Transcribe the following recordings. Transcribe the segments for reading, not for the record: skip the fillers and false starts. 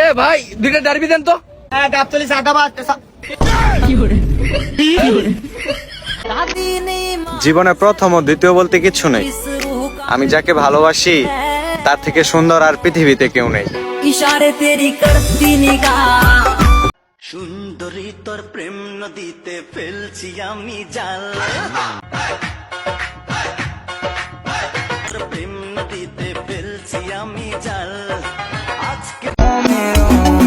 এ ভাই দুইটা ডারবি দেন তো। জীবনে প্রথম ও দ্বিতীয় বলতে কিছু নেই। আমি যাকে ভালোবাসি তার থেকে সুন্দর আর পৃথিবীতে কেউ নেই। সুন্দরী তোর প্রেম নদীতে ফেলছি আমি জাল, প্রেম নদীতে ফেলছি আমি জাল। আজকে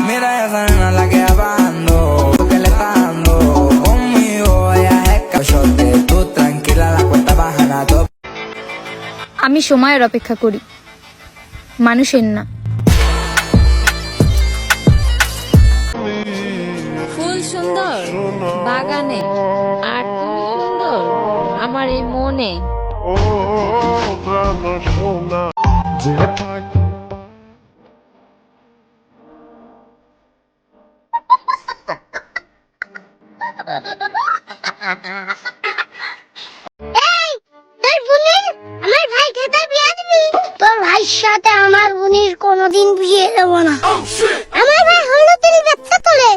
mira esa nena la que abando, que le está dando conmigo, ella es cachote, tú tranquila la cuenta baja na top. আমি সময়ের অপেক্ষা করি, মানুষের না। ফুল সুন্দর বাগানে, আর তুমি সুন্দর আমার এই মনে। তোর ভাইয়ের সাথে আমার বোনের কোনোদিন বিয়ে দেবো না। আমার ভাই হলো তিনি বাচ্চা তোলে।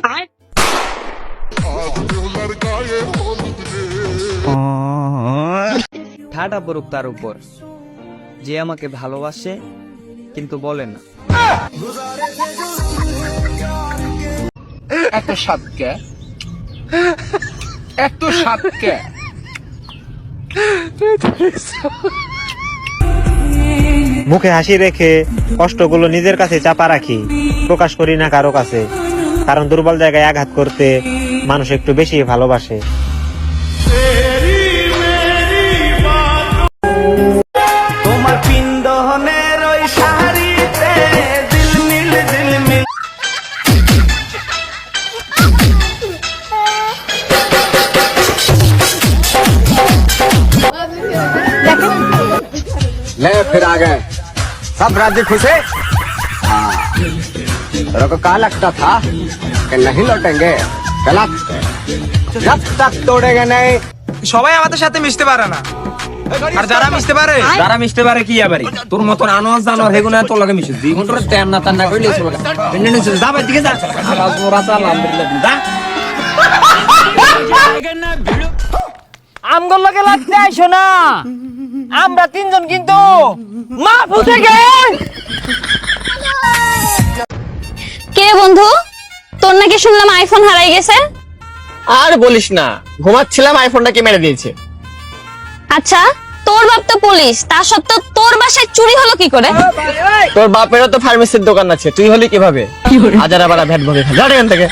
ঠাটা পড়ুক তার উপর যে আমাকে ভালোবাসে কিন্তু বলে না। এত সাতকে এত সাতকে মুখে হাসি রেখে কষ্টগুলো নিজের কাছে চাপা রাখি, প্রকাশ করি না কারো কাছে, কারণ দুর্বল জায়গায় আঘাত করতে মানুষ একটু বেশি ভালোবাসে। তোমার পিন্দনের ওই শাড়িতে ঝিলমিল ঝিলমিল। ले फिर आ गए सब राज्य खुश है। तेरे को कहा लगता था कि नहीं लौटेंगे, गलत। जब तक तोड़ेंगे नहीं। সবাই আমাদের সাথে মিশতে পারে না, আর যারা মিশতে পারে কি আবারই তোর মতন আনোয়াজ জানোয়ার হেগুনা তোর লাগে মিশে দুই ঘন্টা টাইম না তান্না কইলে চলে যা ভাই দিকে যা আওয়াজ মোরা চাল আলহামদুলিল্লাহ যা। আমগর লাগে লাগতে আইছো না, আমরা তিনজন কিন্তু মা ফুটে গে। কে বন্ধু, তোর নাকি শুনলাম আইফোন হারাই গেছে? আর বলিস না, ঘুমাচ্ছিলাম আইফোনটাকে মেরে দিয়েছে। আচ্ছা, তোর বাপ তো পুলিশ, তা সত্ত্বেও তোর বাসায় চুরি হলো কি করে? তোর বাপেরও তো ফার্মেসির দোকান আছে, তুই হলি কিভাবে? হাজার আবার ভ্যাট ভরে যা এখান থেকে।